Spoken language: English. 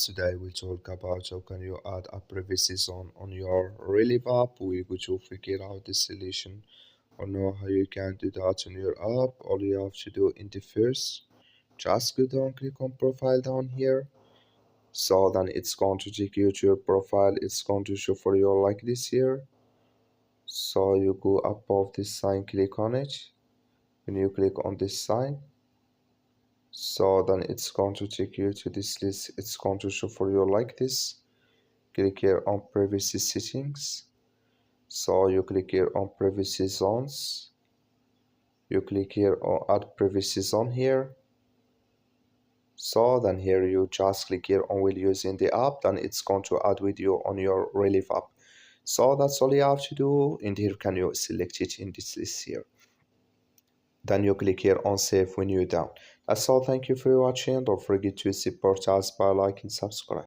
Today we talk about how can you add a privacy zone on your Relive app. We're going to figure out the solution or know how you can do that on your app. All you have to do in the first, just go down, click on profile down here. So then it's going to take you to your profile. It's going to show for you like this here. So you go above this sign, click on it. When you click on this sign, so then it's going to take you to this list. It's going to show for you like this. Click here on privacy settings. So you click here on privacy zones. You click here on add privacy zone here. So then here you just click here on will using the app, then it's going to add with you on your Relive app. So that's all you have to do. And here can you select it in this list here. Then you click here on save when you're done. That's all. Thank you for watching. Don't forget to support us by liking, subscribe.